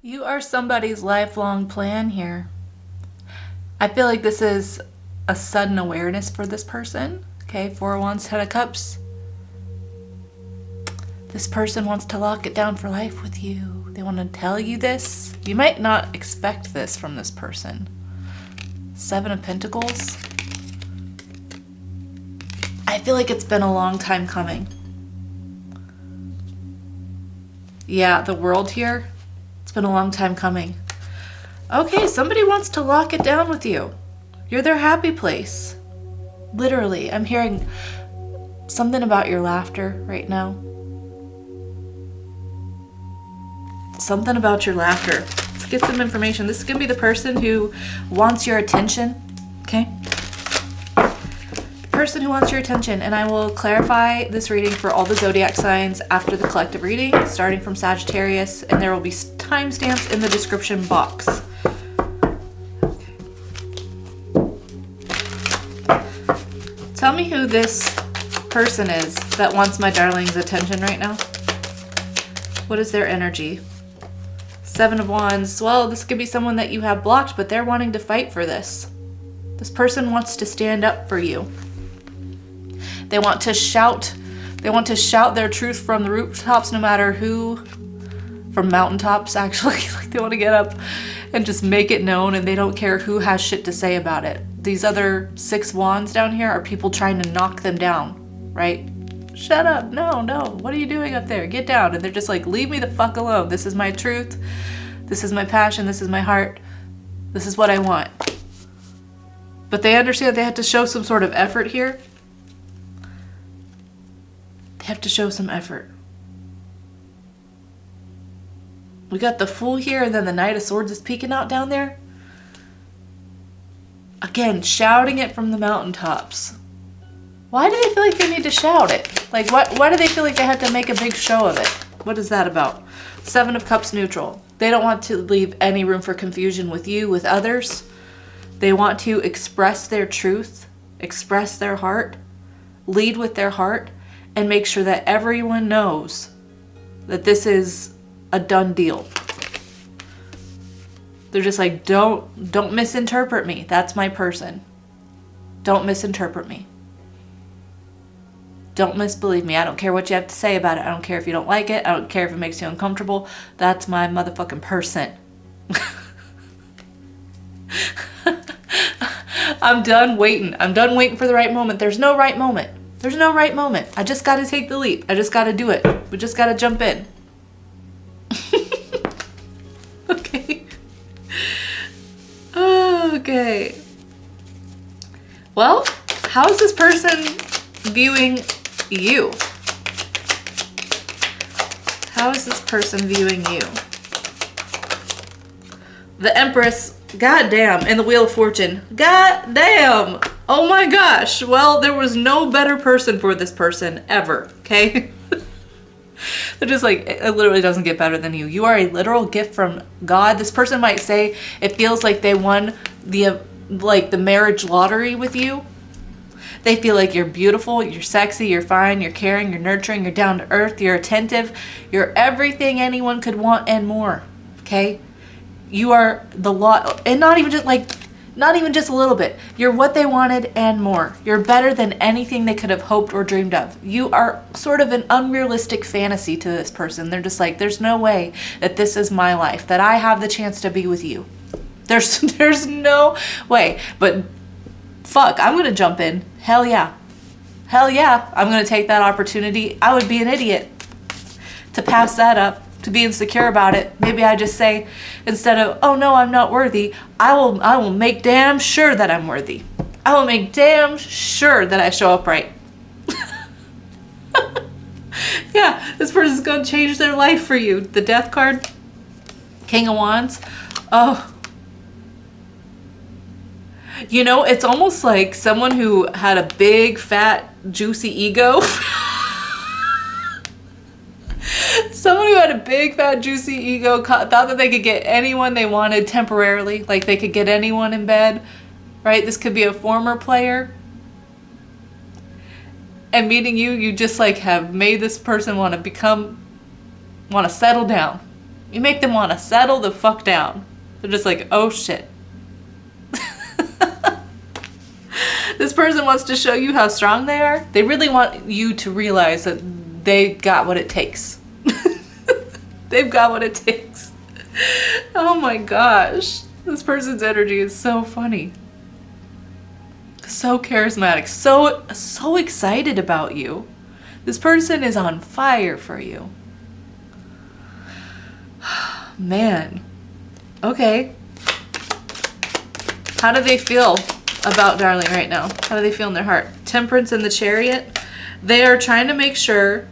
You are somebody's lifelong plan here. I feel like this is a sudden awareness for this person. Okay, Four of Wands, Ten of Cups. This person wants to lock it down for life with you. They want to tell you this. You might not expect this from this person. Seven of Pentacles. I feel like it's been a long time coming. Yeah, the World here. It's been a long time coming. Okay, somebody wants to lock it down with you. You're their happy place. Literally, I'm hearing something about your laughter right now. Something about your laughter. Let's get some information. This is going to be the person who wants your attention, okay? The person who wants your attention, and I will clarify this reading for all the zodiac signs after the collective reading, starting from Sagittarius, and there will be timestamps in the description box. Tell me who this person is that wants my darling's attention right now. What is their energy? Seven of Wands. Well, this could be someone that you have blocked, but they're wanting to fight for this. This person wants to stand up for you. They want to shout. They want to shout their truth from the rooftops, no matter who. From mountaintops, actually. Like, they want to get up and just make it known, and they don't care who has shit to say about it. These other Six Wands down here are people trying to knock them down, right? Shut up. No. What are you doing up there? Get down. And they're just like, leave me the fuck alone. This is my truth. This is my passion. This is my heart. This is what I want. But they understand they have to show some sort of effort here. They have to show some effort. We got the Fool here, and then the Knight of Swords is peeking out down there. Again, shouting it from the mountaintops. Why do they feel like they need to shout it? Like, why do they feel like they have to make a big show of it? What is that about? Seven of Cups neutral. They don't want to leave any room for confusion with you, with others. They want to express their truth, express their heart, lead with their heart, and make sure that everyone knows that this is a done deal. They're just like, don't misinterpret me. That's my person. Don't misinterpret me. Don't misbelieve me. I don't care what you have to say about it. I don't care if you don't like it. I don't care if it makes you uncomfortable. That's my motherfucking person. I'm done waiting. I'm done waiting for the right moment. There's no right moment. There's no right moment. I just got to take the leap. I just got to do it. We just got to jump in. Okay. Okay. Well, how is this person viewing you? How is this person viewing you? The Empress, goddamn, and the Wheel of Fortune, goddamn. Oh my gosh. Well, there was no better person for this person ever, okay? They're just like, it literally doesn't get better than you. You are a literal gift from God. This person might say it feels like they won the marriage lottery with you. They feel like you're beautiful, you're sexy, you're fine, you're caring, you're nurturing, you're down to earth, you're attentive, you're everything anyone could want and more, okay? You are the lot, and not even just a little bit. You're what they wanted and more. You're better than anything they could have hoped or dreamed of. You are sort of an unrealistic fantasy to this person. They're just like, there's no way that this is my life, that I have the chance to be with you. There's no way. But fuck, I'm gonna jump in. Hell yeah. Hell yeah, I'm gonna take that opportunity. I would be an idiot to pass that up, to be insecure about it. Maybe I just say, instead of, oh no, I'm not worthy, I will make damn sure that I'm worthy. I will make damn sure that I show up right. Yeah, this person's gonna change their life for you. The Death card, King of Wands. Oh. You know, it's almost like someone who had a big, fat, juicy ego. Someone who had a big, fat, juicy ego thought that they could get anyone they wanted temporarily. Like they could get anyone in bed, right? This could be a former player. And meeting you, you just like have made this person want to settle down. You make them want to settle the fuck down. They're just like, oh shit. This person wants to show you how strong they are. They really want you to realize that they got what it takes. They've got what it takes. Oh my gosh. This person's energy is so funny. So charismatic. So excited about you. This person is on fire for you. Man. Okay. How do they feel about darling right now? How do they feel in their heart? Temperance and the Chariot. They are trying to make sure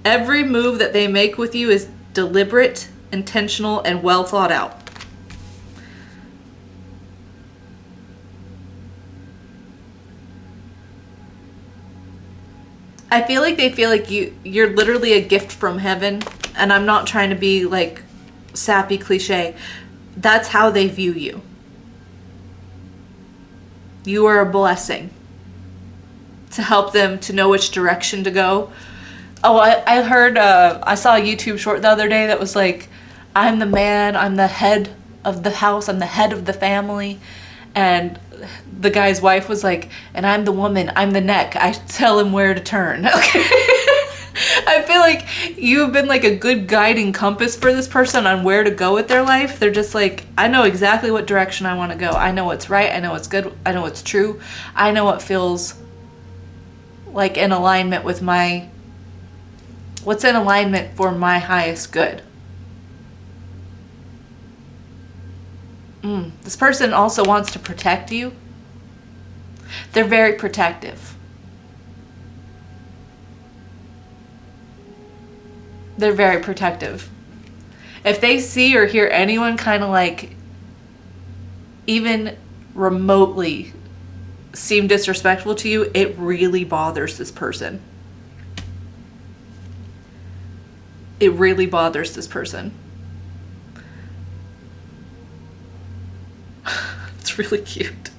every move that they make with you is deliberate, intentional, and well thought out. I feel like they feel like you're literally a gift from heaven, and I'm not trying to be like sappy cliche. That's how they view you. You are a blessing to help them to know which direction to go. Oh, I heard, I saw a YouTube short the other day that was like, I'm the man, I'm the head of the house, I'm the head of the family. And the guy's wife was like, and I'm the woman, I'm the neck, I tell him where to turn. Okay. I feel like you've been like a good guiding compass for this person on where to go with their life. They're just like, I know exactly what direction I want to go. I know what's right, I know what's good, I know what's true. I know what feels like in alignment with what's in alignment for my highest good. This person also wants to protect you. They're very protective. They're very protective. If they see or hear anyone kind of like even remotely seem disrespectful to you, it really bothers this person. It really bothers this person. It's really cute.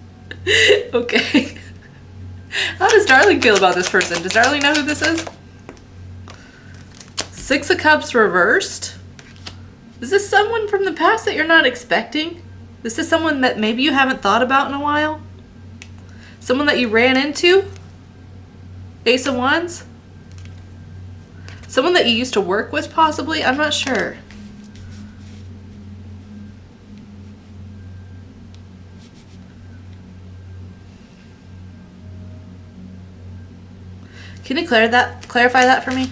Okay. How does Darling feel about this person? Does Darling know who this is? Six of Cups reversed. Is this someone from the past that you're not expecting? This is someone that maybe you haven't thought about in a while? Someone that you ran into? Ace of Wands? Someone that you used to work with, possibly? I'm not sure. Can you clarify that for me?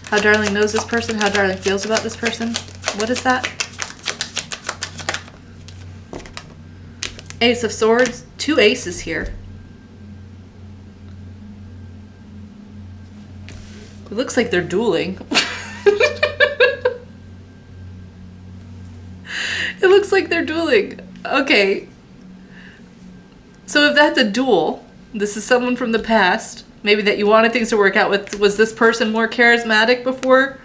How Darling knows this person, how Darling feels about this person. What is that? Ace of Swords, two aces here. It looks like they're dueling. It looks like they're dueling. Okay. So if that's a duel, this is someone from the past, maybe that you wanted things to work out with. Was this person more charismatic before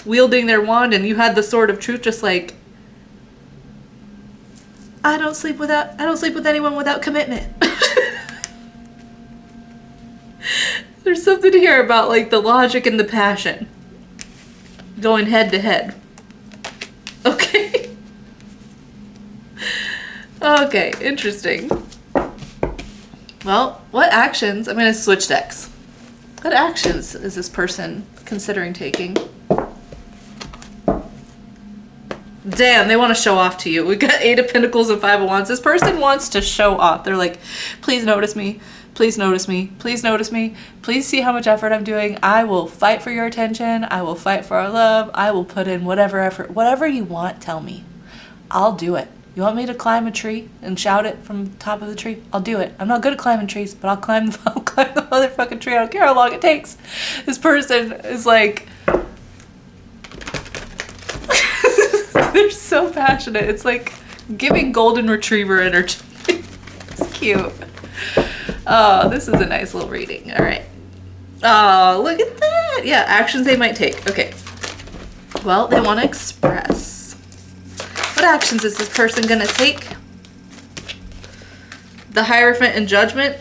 wielding their wand and you had the sword of truth, just like, I don't sleep with anyone without commitment. There's something here about like the logic and the passion going head to head. Okay. Okay, interesting. Well, what actions, I'm going to switch decks. What actions is this person considering taking? Damn, they want to show off to you. We got Eight of Pentacles and Five of Wands. This person wants to show off. They're like, please notice me. Please notice me. Please notice me. Please see how much effort I'm doing. I will fight for your attention. I will fight for our love. I will put in whatever effort. Whatever you want, tell me. I'll do it. You want me to climb a tree and shout it from the top of the tree? I'll do it. I'm not good at climbing trees, but I'll climb the motherfucking tree. I don't care how long it takes. This person is like... They're so passionate. It's like giving golden retriever energy. It's cute. Oh, this is a nice little reading. All right. Oh, look at that. Yeah, actions they might take. Okay. Well, they want to express. What actions is this person going to take? The Hierophant and Judgment.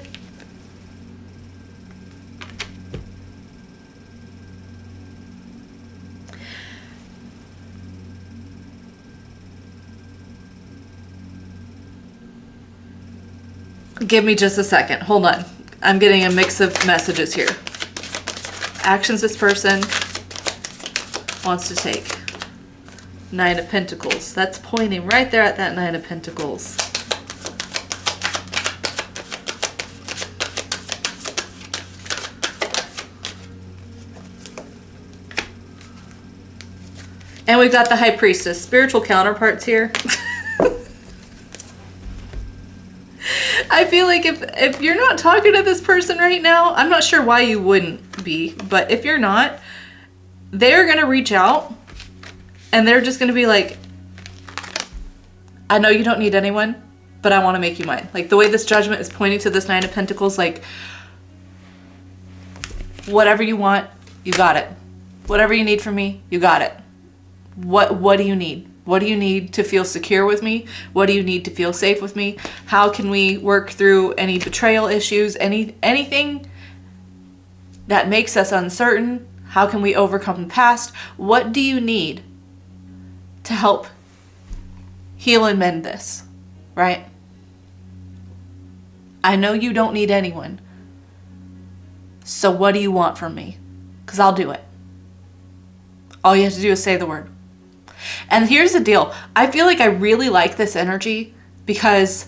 Give me just a second. Hold on. I'm getting a mix of messages here. Actions this person wants to take. Nine of Pentacles. That's pointing right there at that Nine of Pentacles. And we've got the High Priestess. Spiritual counterparts here. I feel like if you're not talking to this person right now, I'm not sure why you wouldn't be, but if you're not, they're going to reach out and they're just going to be like, I know you don't need anyone, but I want to make you mine. Like the way this Judgment is pointing to this Nine of Pentacles, like whatever you want, you got it. Whatever you need from me, you got it. What do you need? What do you need to feel secure with me? What do you need to feel safe with me? How can we work through any betrayal issues, anything that makes us uncertain? How can we overcome the past? What do you need to help heal and mend this, right? I know you don't need anyone. So what do you want from me? Because I'll do it. All you have to do is say the word. And here's the deal. I feel like I really like this energy because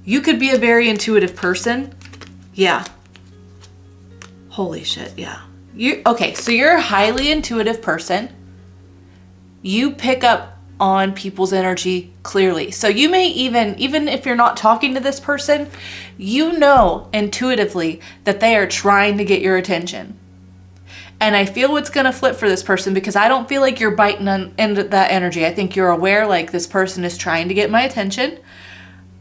you could be a very intuitive person. Yeah. Holy shit, yeah. Okay, so you're a highly intuitive person. You pick up on people's energy clearly. So you may even if you're not talking to this person, you know intuitively that they are trying to get your attention. And I feel what's going to flip for this person because I don't feel like you're biting into that energy. I think you're aware like this person is trying to get my attention.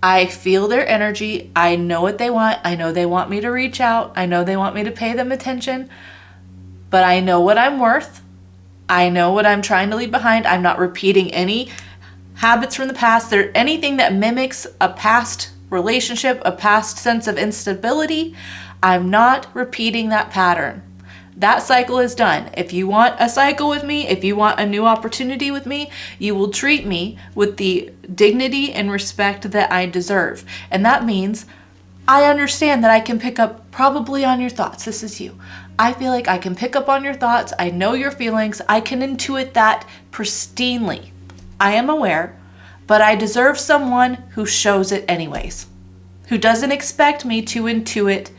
I feel their energy. I know what they want. I know they want me to reach out. I know they want me to pay them attention. But I know what I'm worth. I know what I'm trying to leave behind. I'm not repeating any habits from the past. There anything that mimics a past relationship, a past sense of instability. I'm not repeating that pattern. That cycle is done. If you want a cycle with me, if you want a new opportunity with me, you will treat me with the dignity and respect that I deserve. And that means I understand that I can pick up probably on your thoughts. This is you. I feel like I can pick up on your thoughts. I know your feelings. I can intuit that pristinely. I am aware, but I deserve someone who shows it anyways, who doesn't expect me to intuit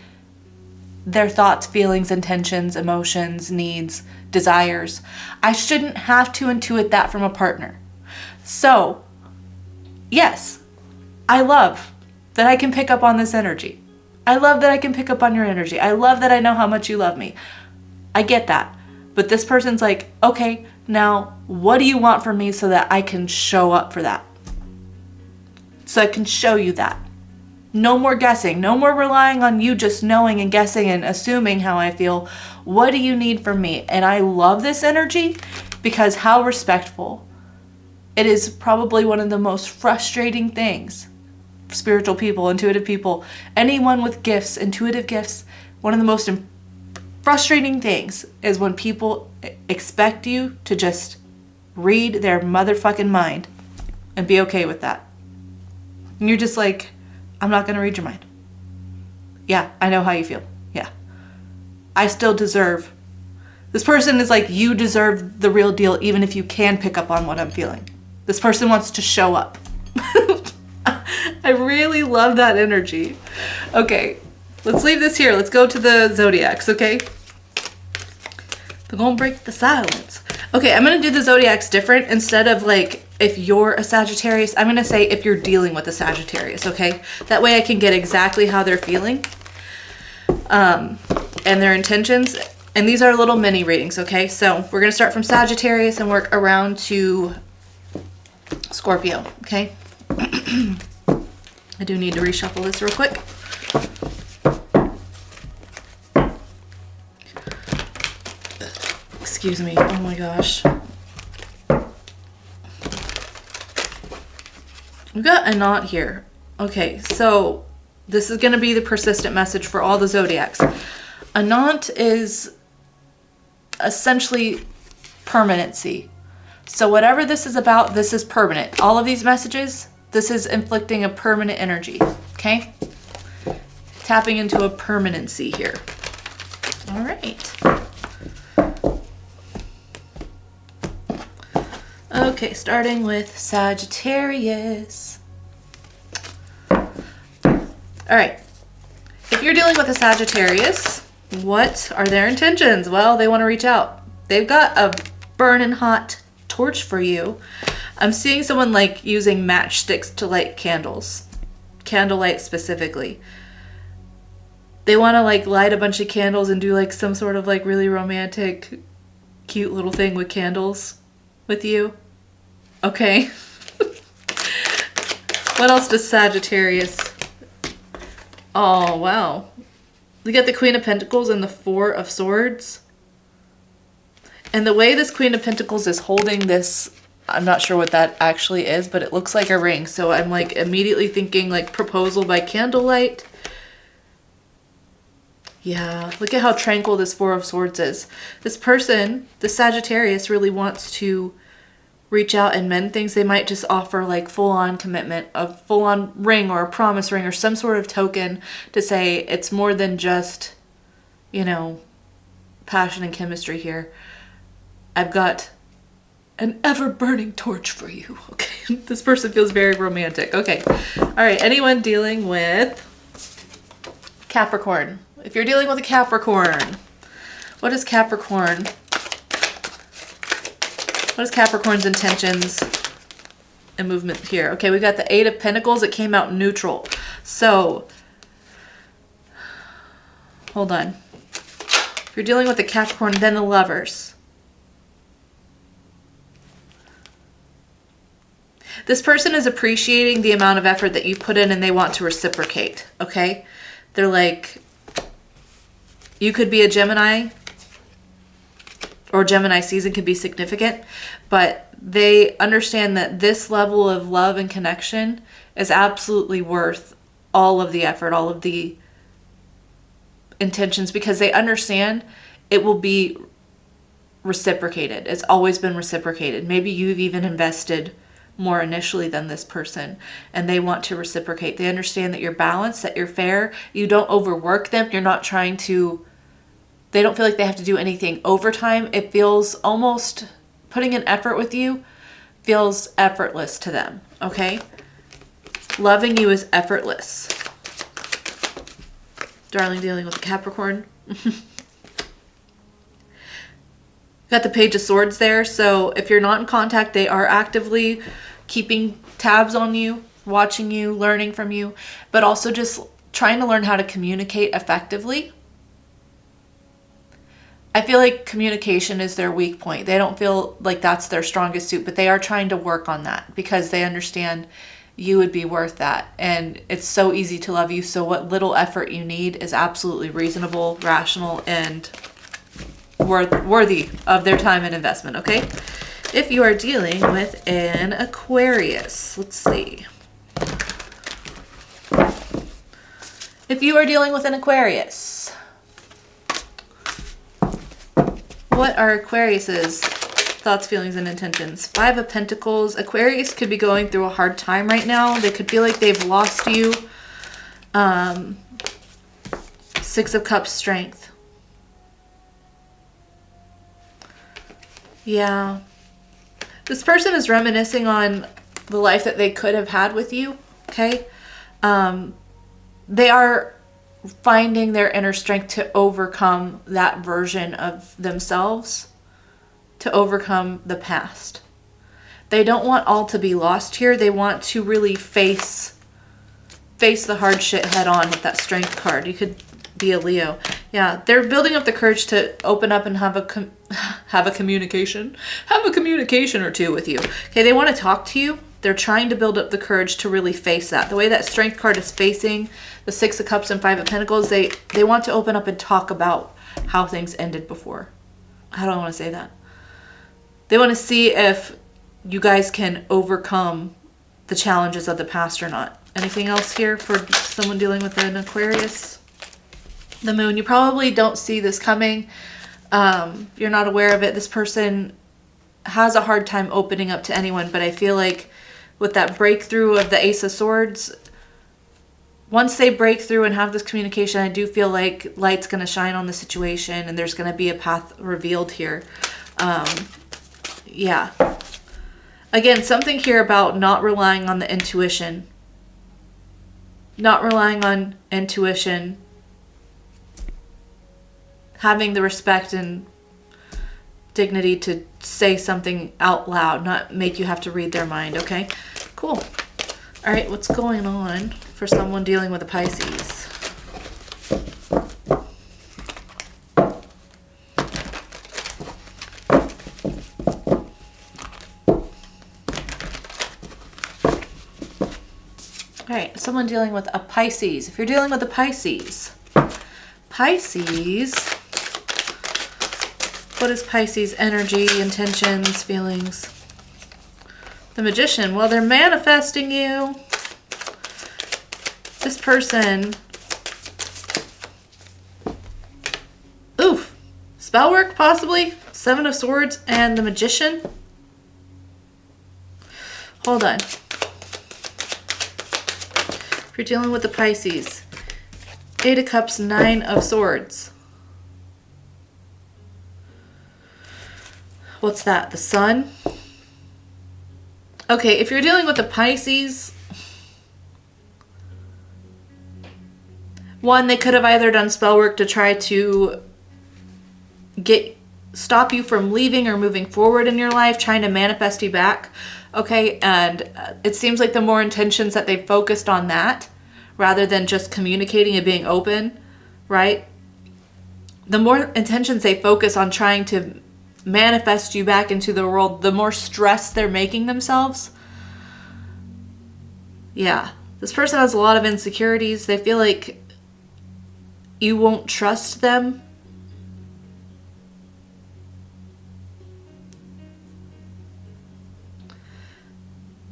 their thoughts, feelings, intentions, emotions, needs, desires. I shouldn't have to intuit that from a partner. So, yes, I love that I can pick up on this energy. I love that I can pick up on your energy. I love that I know how much you love me. I get that. But this person's like, okay, now what do you want from me so that I can show up for that? So I can show you that. No more guessing. No more relying on you just knowing and guessing and assuming how I feel. What do you need from me? And I love this energy because how respectful. It is probably one of the most frustrating things. Spiritual people, intuitive people, anyone with gifts, intuitive gifts, one of the most frustrating things is when people expect you to just read their motherfucking mind and be okay with that. And you're just like, I'm not going to read your mind. Yeah, I know how you feel. Yeah. I still deserve. This person is like, you deserve the real deal even if you can pick up on what I'm feeling. This person wants to show up. I really love that energy. Okay, let's leave this here. Let's go to the zodiacs, okay? They're gonna break the silence. Okay, I'm gonna do the zodiacs different. Instead of like, if you're a Sagittarius, I'm gonna say if you're dealing with a Sagittarius, okay? That way I can get exactly how they're feeling and their intentions. And these are little mini readings, okay? So we're gonna start from Sagittarius and work around to Scorpio, okay? I do need to reshuffle this real quick. Excuse me. Oh my gosh. We've got a knot here. Okay, so this is going to be the persistent message for all the zodiacs. A knot is essentially permanency. So whatever this is about, this is permanent. All of these messages, this is inflicting a permanent energy. okay? Tapping into a permanency here. All right. Okay, starting with Sagittarius. All right. If you're dealing with a Sagittarius, what are their intentions? Well, they want to reach out. They've got a burning hot torch for you. I'm seeing someone like using matchsticks to light candles. Candlelight specifically. They want to like light a bunch of candles and do like some sort of like really romantic, cute little thing with candles with you. Okay. What else does Sagittarius? Oh, wow. We got the Queen of Pentacles and the Four of Swords. And the way this Queen of Pentacles is holding this, I'm not sure what that actually is, but it looks like a ring. So I'm like immediately thinking like proposal by candlelight. Yeah, look at how tranquil this Four of Swords is. This person, the Sagittarius, really wants to reach out and mend things. They might just offer like full-on commitment, a full-on ring or a promise ring or some sort of token to say it's more than just, you know, passion and chemistry here. I've got an ever-burning torch for you. Okay, this person feels very romantic. Okay, all right, anyone dealing with Capricorn? If you're dealing with a Capricorn, what is Capricorn? What is Capricorn's intentions and movement here? Okay, we got the Eight of Pentacles. It came out neutral. So, hold on. If you're dealing with the Capricorn, then the Lovers. This person is appreciating the amount of effort that you put in and they want to reciprocate, okay? They're like, you could be a Gemini, or Gemini season could be significant, but they understand that this level of love and connection is absolutely worth all of the effort, all of the intentions, because they understand it will be reciprocated. It's always been reciprocated. Maybe you've even invested more initially than this person, and they want to reciprocate. They understand that you're balanced, that you're fair, you don't overwork them, you're not trying to, they don't feel like they have to do anything overtime. It feels almost, putting in effort with you feels effortless to them, okay? Loving you is effortless. Darling dealing with Capricorn. Got the Page of Swords there. So if you're not in contact, they are actively keeping tabs on you, watching you, learning from you, but also just trying to learn how to communicate effectively. I feel like communication is their weak point. They don't feel like that's their strongest suit, but they are trying to work on that because they understand you would be worth that. And it's so easy to love you. So what little effort you need is absolutely reasonable, rational, and worthy of their time and investment, okay? If you are dealing with an Aquarius, let's see. If you are dealing with an Aquarius, what are Aquarius's thoughts, feelings, and intentions? Five of Pentacles. Aquarius could be going through a hard time right now. They could feel like they've lost you. Six of Cups, strength. Yeah. This person is reminiscing on the life that they could have had with you, okay? They are finding their inner strength to overcome that version of themselves, to overcome the past. They don't want all to be lost here. They want to really face the hard shit head on with that Strength card. You could be a Leo. Yeah, they're building up the courage to open up and have a communication or two with you. Okay, they want to talk to you. They're trying to build up the courage to really face that. The way that Strength card is facing the Six of Cups and Five of Pentacles, they want to open up and talk about how things ended before. How do I want to say that? They want to see if you guys can overcome the challenges of the past or not. Anything else here for someone dealing with an Aquarius? The Moon. You probably don't see this coming. You're not aware of it. This person has a hard time opening up to anyone, but I feel like with that breakthrough of the Ace of Swords, once they break through and have this communication, I do feel like light's going to shine on the situation and there's going to be a path revealed here. Yeah. Again, something here about not relying on the intuition. Not relying on intuition. Having the respect and dignity to say something out loud, not make you have to read their mind, okay? Cool. All right, what's going on for someone dealing with a Pisces? All right, someone dealing with a Pisces. If you're dealing with a Pisces, what is Pisces energy, intentions, feelings? The Magician. Well, they're manifesting you. This person. Oof. Spell work, possibly. 7 of Swords and the Magician. Hold on. If you're dealing with the Pisces. 8 of Cups, 9 of Swords. What's that? The Sun? Okay, if you're dealing with the Pisces, one, they could have either done spell work to try to stop you from leaving or moving forward in your life, trying to manifest you back. Okay, and it seems like the more intentions that they focused on that, rather than just communicating and being open, right? The more intentions they focus on trying to manifest you back into the world, the more stress they're making themselves. Yeah, this person has a lot of insecurities. They feel like you won't trust them.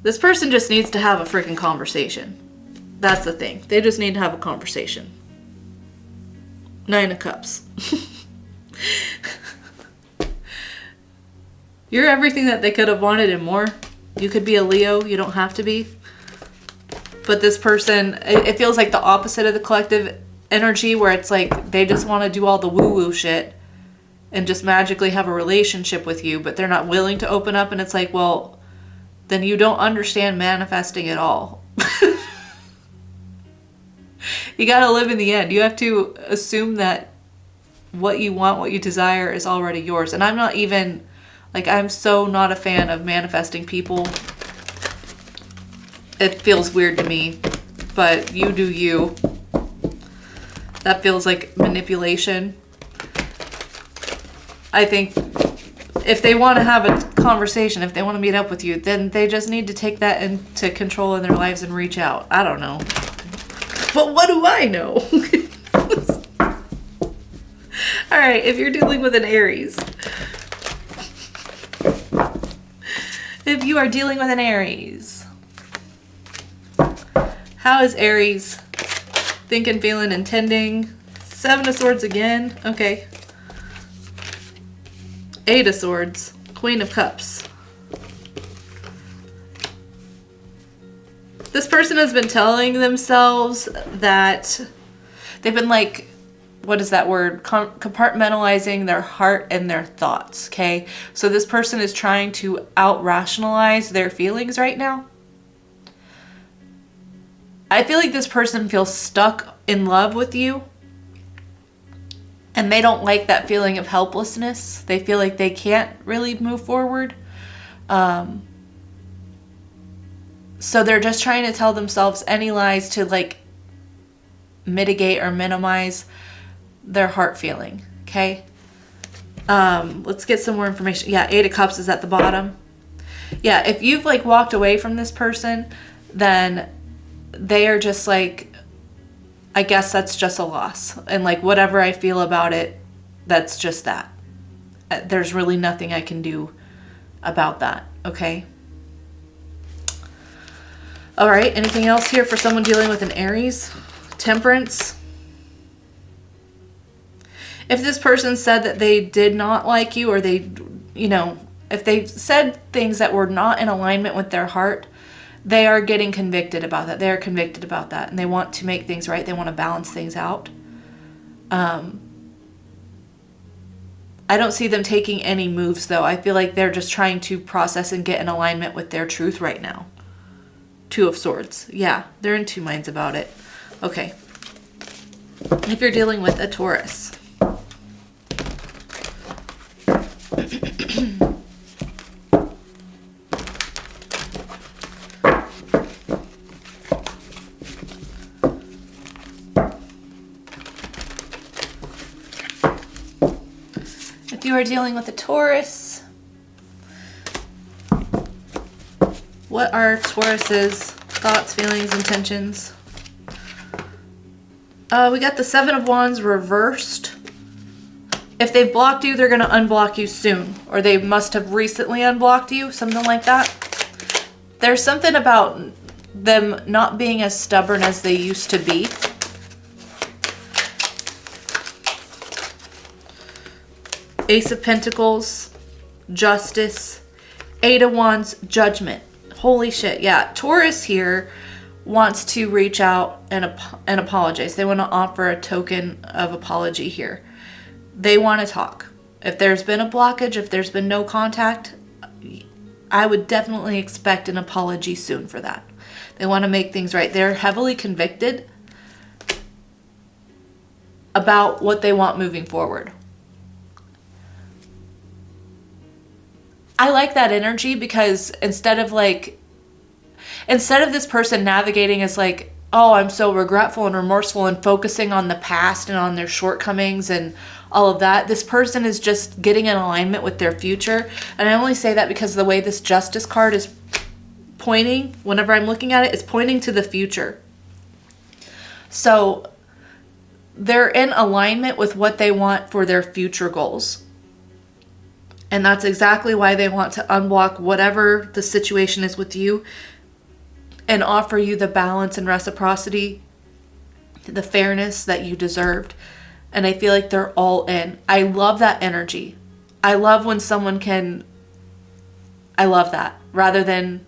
This person just needs to have a freaking conversation. That's the thing. They just need to have a conversation. 9 of Cups. You're everything that they could have wanted and more. You could be a Leo. You don't have to be. But this person, it feels like the opposite of the collective energy, where it's like they just want to do all the woo-woo shit and just magically have a relationship with you, but they're not willing to open up. And it's like, well, then you don't understand manifesting at all. You got to live in the end. You have to assume that what you want, what you desire is already yours. And I'm not even, like, I'm so not a fan of manifesting people. It feels weird to me, but you do you. That feels like manipulation. I think if they want to have a conversation, if they want to meet up with you, then they just need to take that into control in their lives and reach out. I don't know. But what do I know? All right, if you're dealing with an Aries. If you are dealing with an Aries. How is Aries thinking, feeling, intending? 7 of Swords again. Okay. 8 of Swords. Queen of Cups. This person has been telling themselves that they've been like, what is that word? Compartmentalizing their heart and their thoughts, okay? So this person is trying to out-rationalize their feelings right now. I feel like this person feels stuck in love with you. And they don't like that feeling of helplessness. They feel like they can't really move forward. So they're just trying to tell themselves any lies to like mitigate or minimize their heart feeling, okay? Let's get some more information. Yeah, 8 of Cups is at the bottom. Yeah, if you've like walked away from this person, then they are just like, I guess that's just a loss. And like whatever I feel about it, that's just that. There's really nothing I can do about that, okay? All right, anything else here for someone dealing with an Aries? Temperance. If this person said that they did not like you, or they, you know, if they said things that were not in alignment with their heart, they are getting convicted about that. They are convicted about that, and they want to make things right. They want to balance things out. I don't see them taking any moves, though. I feel like they're just trying to process and get in alignment with their truth right now. Two of Swords. Yeah, they're in two minds about it. Okay. If you're dealing with a Taurus. If you are dealing with a Taurus, what are Taurus's thoughts, feelings, intentions? We got the Seven of Wands reversed. If they've blocked you, they're going to unblock you soon. Or they must have recently unblocked you, something like that. There's something about them not being as stubborn as they used to be. Ace of Pentacles, Justice, Eight of Wands, Judgment. Holy shit, yeah. Taurus here wants to reach out and apologize. They want to offer a token of apology here. They want to talk. If there's been a blockage, if there's been no contact, I would definitely expect an apology soon for that. They want to make things right. They're heavily convicted about what they want moving forward. I like that energy because instead of this person navigating as like, oh, I'm so regretful and remorseful and focusing on the past and on their shortcomings and all of that, this person is just getting in alignment with their future. And I only say that because the way this Justice card is pointing, whenever I'm looking at it, it's pointing to the future. So they're in alignment with what they want for their future goals. And that's exactly why they want to unblock whatever the situation is with you and offer you the balance and reciprocity, the fairness that you deserved. And I feel like they're all in. I love that energy. I love when someone can, I love that. Rather than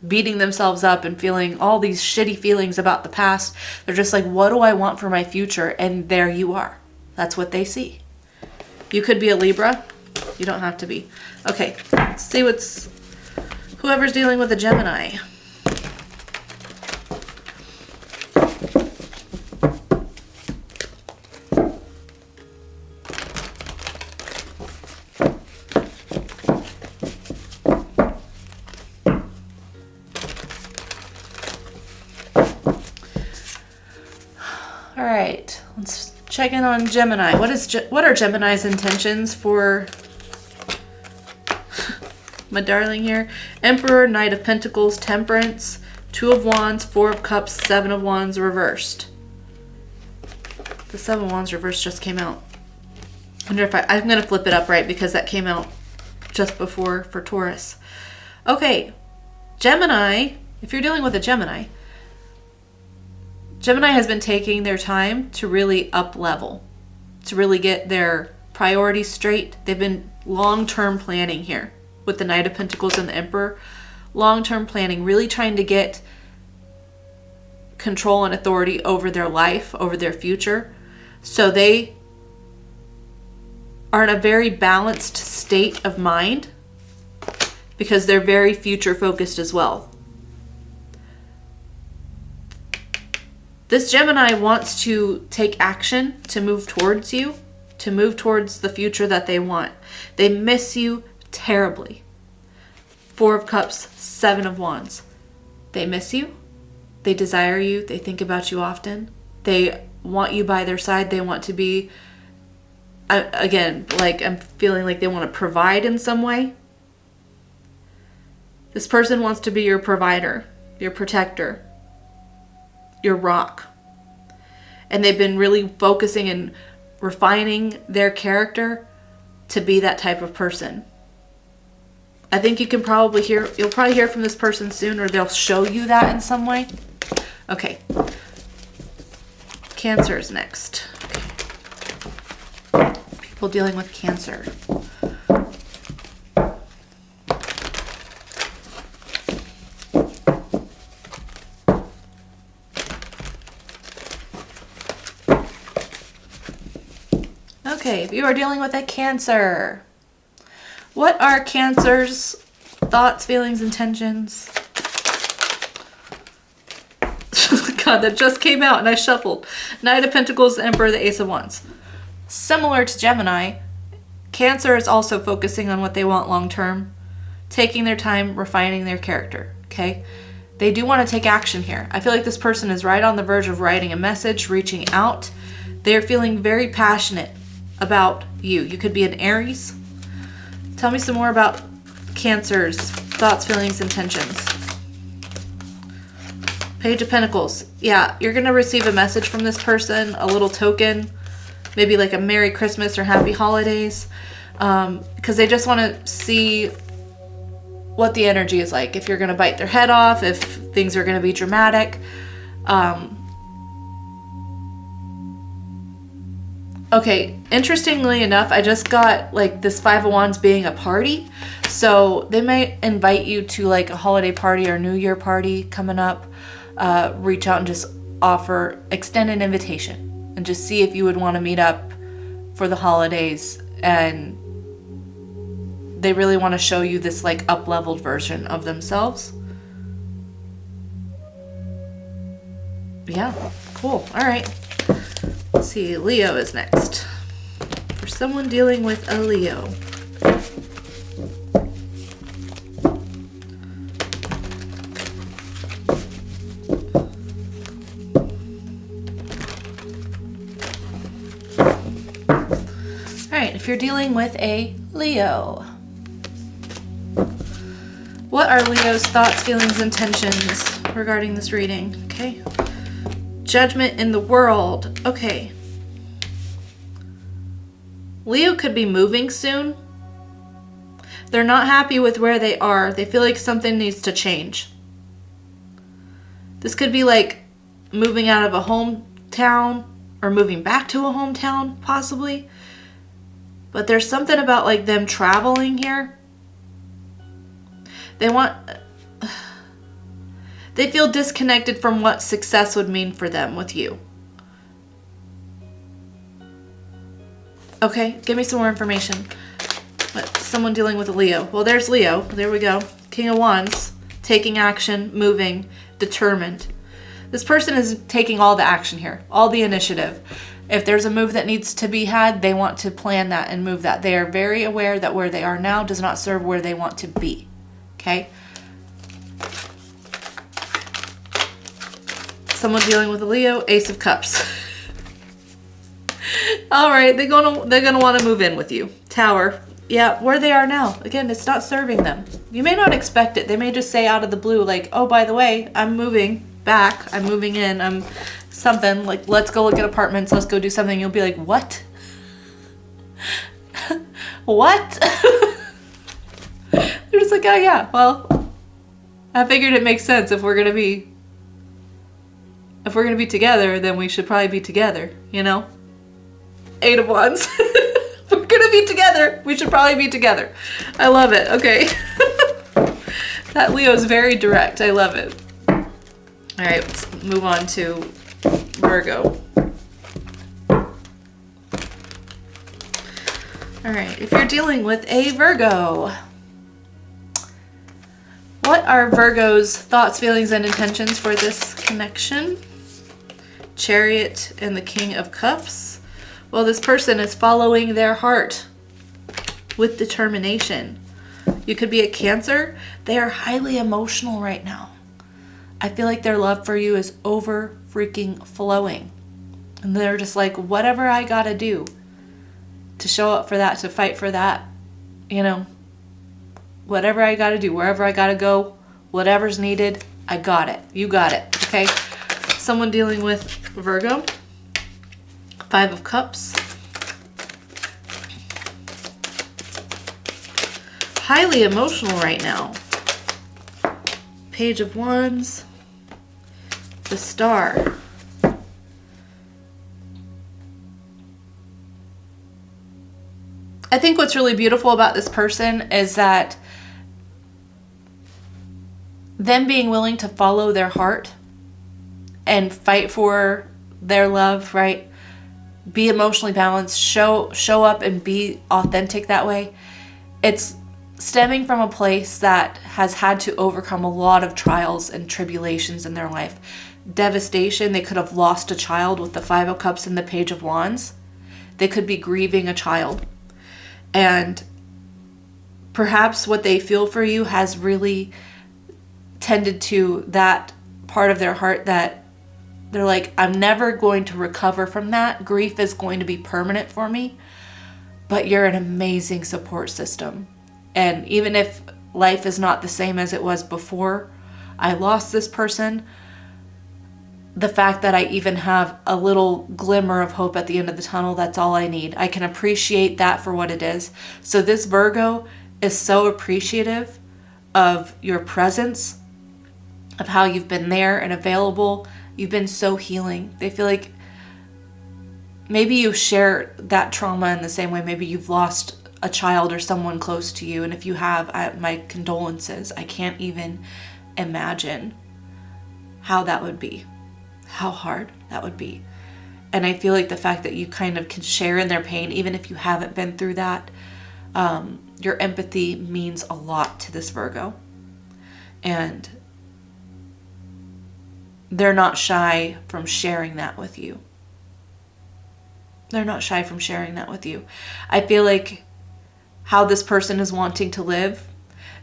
beating themselves up and feeling all these shitty feelings about the past, they're just like, what do I want for my future? And there you are. That's what they see. You could be a Libra. You don't have to be. Okay, let's see whoever's dealing with a Gemini. All right, let's check in on Gemini. What are Gemini's intentions for my darling here? Emperor, Knight of Pentacles, Temperance, Two of Wands, Four of Cups, Seven of Wands reversed. The Seven of Wands reversed just came out. I wonder if I'm going to flip it up right because that came out just before for Taurus. Okay, Gemini, if you're dealing with a Gemini, Gemini has been taking their time to really up level, to really get their priorities straight. They've been long-term planning here with the Knight of Pentacles and the Emperor. Long-term planning, really trying to get control and authority over their life, over their future. So they are in a very balanced state of mind because they're very future-focused as well. This Gemini wants to take action to move towards you, to move towards the future that they want. They miss you terribly. Four of Cups, Seven of Wands. They miss you. They desire you. They think about you often. They want you by their side. They want to be, again, like I'm feeling like they want to provide in some way. This person wants to be your provider, your protector, your rock. And they've been really focusing and refining their character to be that type of person. I think you'll probably hear from this person soon, or they'll show you that in some way. Okay. Cancer is next. Okay. People dealing with Cancer. Okay, if you are dealing with a Cancer, what are Cancer's thoughts, feelings, intentions? God, that just came out and I shuffled. Knight of Pentacles, the Emperor, the Ace of Wands. Similar to Gemini, Cancer is also focusing on what they want long term, taking their time, refining their character, okay? They do want to take action here. I feel like this person is right on the verge of writing a message, reaching out. They're feeling very passionate about you. You could be an Aries. Tell me some more about Cancer's thoughts, feelings, intentions. Page of Pentacles. Yeah, you're going to receive a message from this person, a little token, maybe like a Merry Christmas or Happy Holidays, because they just want to see what the energy is like. If you're going to bite their head off, if things are going to be dramatic. Okay, interestingly enough, I just got like this Five of Wands being a party. So they may invite you to like a holiday party or New Year party coming up. Reach out and just extend an invitation and just see if you would want to meet up for the holidays. And they really want to show you this like up-leveled version of themselves. Yeah, cool. All right. Let's see. Leo is next. For someone dealing with a Leo. If you're dealing with a Leo, what are Leo's thoughts, feelings, intentions regarding this reading? Okay. Judgment in the World. Okay. Leo could be moving soon. They're not happy with where they are. They feel like something needs to change. This could be like moving out of a hometown or moving back to a hometown, possibly. But there's something about like them traveling here. They feel disconnected from what success would mean for them with you. Okay, give me some more information. Someone dealing with a Leo. Well, there's Leo. There we go. King of Wands. Taking action, moving, determined. This person is taking all the action here, all the initiative. If there's a move that needs to be had, they want to plan that and move that. They are very aware that where they are now does not serve where they want to be. Okay? Someone dealing with a Leo, Ace of Cups. All right, they're gonna want to move in with you. Tower. Yeah, where they are now. Again, it's not serving them. You may not expect it. They may just say out of the blue, like, oh, by the way, I'm moving back. I'm moving in. I'm something like, let's go look at apartments. Let's go do something. You'll be like, what? What? They're just like, oh yeah, well, I figured it makes sense. If we're gonna be together, then we should probably be together, you know? Eight of Wands. If we're gonna be together, we should probably be together. I love it. Okay. That Leo is very direct. I love it. All right, let's move on to Virgo. All right, if you're dealing with a Virgo, what are Virgo's thoughts, feelings, and intentions for this connection? Chariot and the King of Cups. Well, this person is following their heart with determination. You could be a Cancer. They are highly emotional right now. I feel like their love for you is over freaking flowing. And they're just like, whatever I gotta do to show up for that, to fight for that, you know, whatever I gotta do, wherever I gotta go, whatever's needed, I got it. You got it, okay? Someone dealing with Virgo, Five of Cups. Highly emotional right now. Page of Wands, the Star. I think what's really beautiful about this person is that them being willing to follow their heart and fight for their love, right? be emotionally balanced, show up and be authentic that way. It's stemming from a place that has had to overcome a lot of trials and tribulations in their life. Devastation. They could have lost a child with the Five of Cups and the Page of Wands. They could be grieving a child. And perhaps what they feel for you has really tended to that part of their heart that they're like, I'm never going to recover from that. Grief is going to be permanent for me. But you're an amazing support system. And even if life is not the same as it was before I lost this person, the fact that I even have a little glimmer of hope at the end of the tunnel, that's all I need. I can appreciate that for what it is. So this Virgo is so appreciative of your presence, of how you've been there and available. You've been so healing. They feel like maybe you share that trauma in the same way. Maybe you've lost a child or someone close to you. And if you have, my condolences. I can't even imagine how that would be. How hard that would be. And I feel like the fact that you kind of can share in their pain, even if you haven't been through that, your empathy means a lot to this Virgo. And they're not shy from sharing that with you. They're not shy from sharing that with you. I feel like how this person is wanting to live,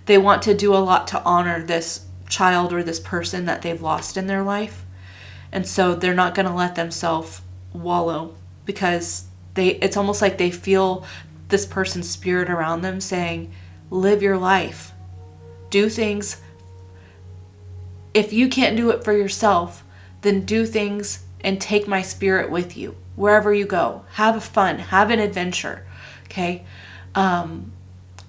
they want to do a lot to honor this child or this person that they've lost in their life. And so they're not going to let themselves wallow, because it's almost like they feel this person's spirit around them saying, live your life. Do things. If you can't do it for yourself, then do things and take my spirit with you wherever you go. Have fun. Have an adventure. Okay? And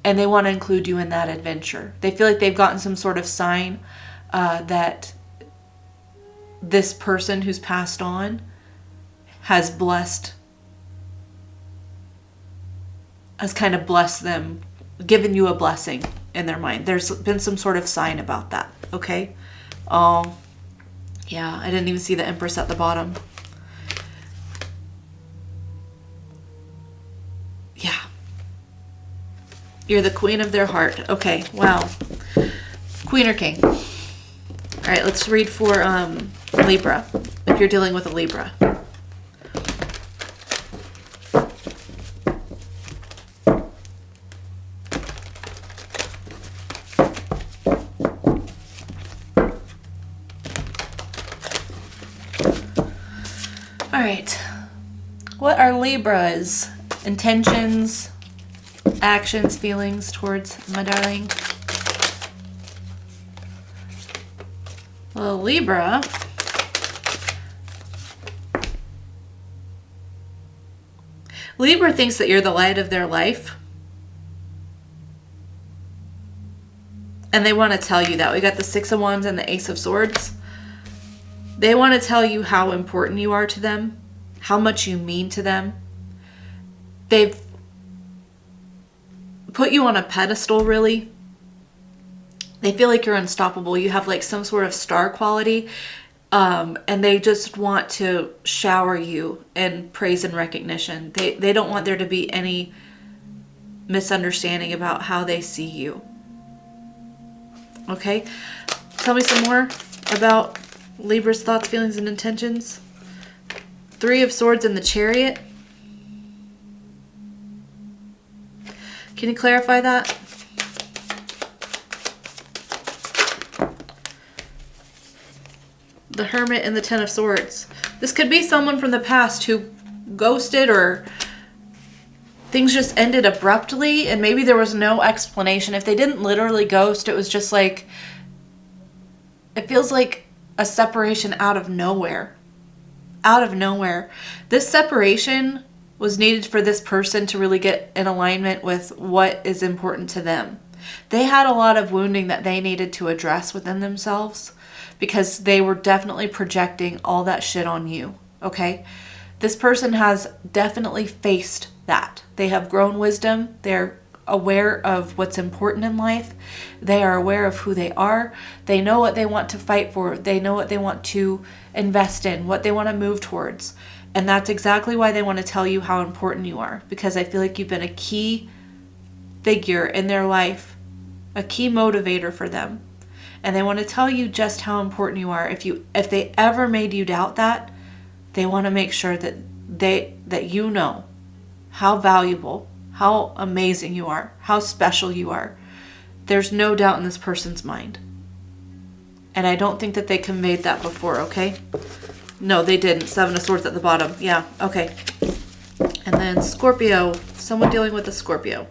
they want to include you in that adventure. They feel like they've gotten some sort of sign that this person who's passed on has kind of blessed them, given you a blessing in their mind. There's been some sort of sign about that, okay? Oh, yeah, I didn't even see the Empress at the bottom. Yeah. You're the queen of their heart. Okay, wow. Queen or king? All right, let's read for Libra, if you're dealing with a Libra. All right, what are Libra's intentions, actions, feelings towards my darling? Well, Libra, thinks that you're the light of their life. And they want to tell you that. We got the Six of Wands and the Ace of Swords. They want to tell you how important you are to them, how much you mean to them. They've put you on a pedestal, really. They feel like you're unstoppable. You have like some sort of star quality. And they just want to shower you in praise and recognition. They don't want there to be any misunderstanding about how they see you. Okay? Tell me some more about Libra's thoughts, feelings, and intentions. Three of Swords in the Chariot. Can you clarify that? The Hermit and the Ten of Swords. This could be someone from the past who ghosted, or things just ended abruptly and maybe there was no explanation. If they didn't literally ghost, it was just like, it feels like a separation out of nowhere. Out of nowhere. This separation was needed for this person to really get in alignment with what is important to them. They had a lot of wounding that they needed to address within themselves, because they were definitely projecting all that shit on you, okay? This person has definitely faced that. They have grown wisdom. They're aware of what's important in life. They are aware of who they are. They know what they want to fight for. They know what they want to invest in, what they want to move towards. And that's exactly why they want to tell you how important you are, because I feel like you've been a key figure in their life, a key motivator for them. And they want to tell you just how important you are. If they ever made you doubt that, they want to make sure that you know how valuable, how amazing you are, how special you are. There's no doubt in this person's mind. And I don't think that they conveyed that before, okay? No, they didn't. 7 of Swords at the bottom. Yeah, okay. And then Scorpio. Someone dealing with a Scorpio.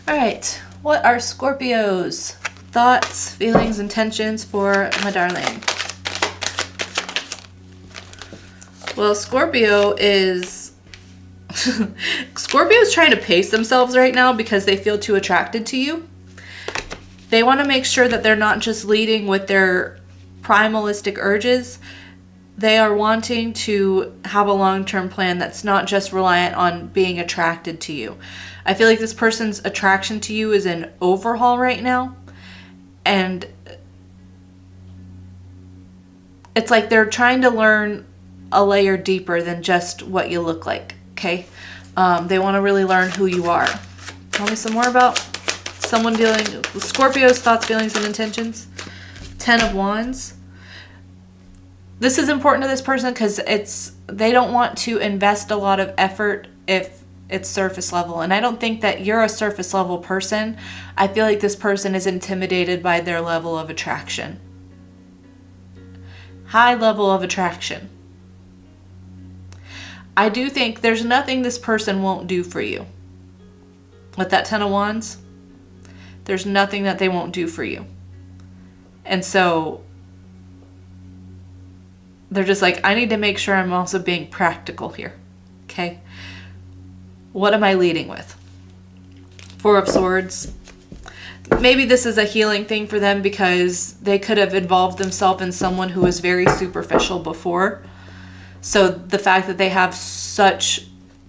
All right. What are Scorpio's thoughts, feelings, intentions for my darling? Well, Scorpio is trying to pace themselves right now because they feel too attracted to you. They want to make sure that they're not just leading with their primalistic urges. They are wanting to have a long-term plan that's not just reliant on being attracted to you. I feel like this person's attraction to you is an overhaul right now. And it's like they're trying to learn a layer deeper than just what you look like, okay? They want to really learn who you are. Tell me some more about someone dealing with Scorpio's thoughts, feelings, and intentions. 10 of Wands. This is important to this person because they don't want to invest a lot of effort if it's surface level. And I don't think that you're a surface level person. I feel like this person is intimidated by their level of attraction. High level of attraction. I do think there's nothing this person won't do for you. With that 10 of Wands, there's nothing that they won't do for you. And so they're just like, I need to make sure I'm also being practical here. Okay? What am I leading with? 4 of Swords. Maybe this is a healing thing for them because they could have involved themselves in someone who was very superficial before. So the fact that they have such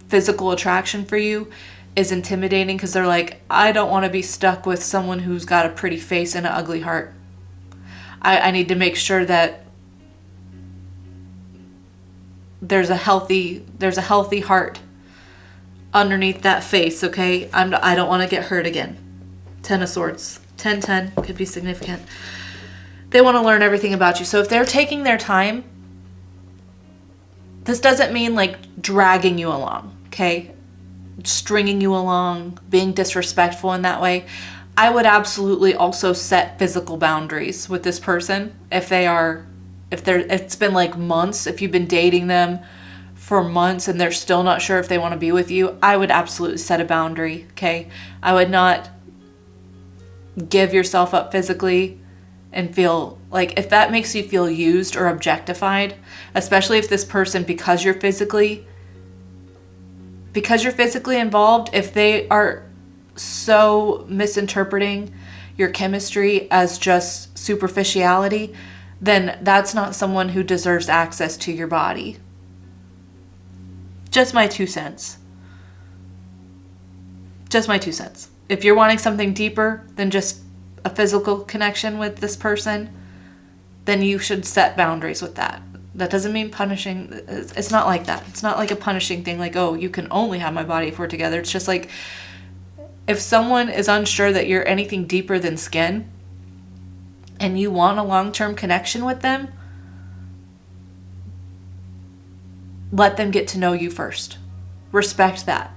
physical attraction for you is intimidating because they're like, I don't want to be stuck with someone who's got a pretty face and an ugly heart. I need to make sure that there's a healthy heart underneath that face, okay? I don't want to get hurt again. 10 of Swords. 10 could be significant. They want to learn everything about you. So if they're taking their time, this doesn't mean like dragging you along, okay? Stringing you along, being disrespectful in that way. I would absolutely also set physical boundaries with this person if it's been like months, if you've been dating them for months and they're still not sure if they want to be with you, I would absolutely set a boundary, okay? I would not give yourself up physically and feel like, if that makes you feel used or objectified, especially if this person, because you're physically involved, if they are so misinterpreting your chemistry as just superficiality, then that's not someone who deserves access to your body. Just my 2 cents. Just my 2 cents. If you're wanting something deeper than just a physical connection with this person, then you should set boundaries with that. That doesn't mean punishing. It's not like that. It's not like a punishing thing like, oh, you can only have my body if we're together. It's just like, if someone is unsure that you're anything deeper than skin and you want a long-term connection with them, let them get to know you first. Respect that.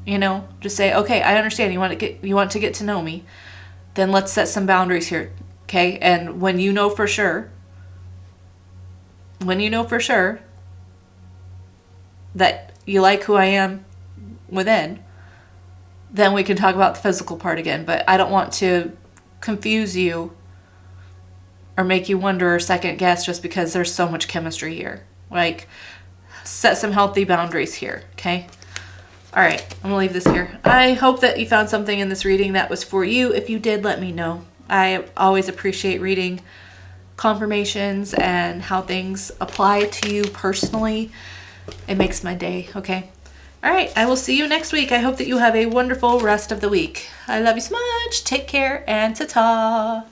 You know, just say, okay, I understand you want to get to know me. Then let's set some boundaries here, okay? And when you know for sure that you like who I am within, then we can talk about the physical part again. But I don't want to confuse you or make you wonder or second guess just because there's so much chemistry here. Like, set some healthy boundaries here, okay? All right, I'm gonna leave this here. I hope that you found something in this reading that was for you. If you did, let me know. I always appreciate reading confirmations and how things apply to you personally. It makes my day, okay? All right, I will see you next week. I hope that you have a wonderful rest of the week. I love you so much. Take care and ta-ta.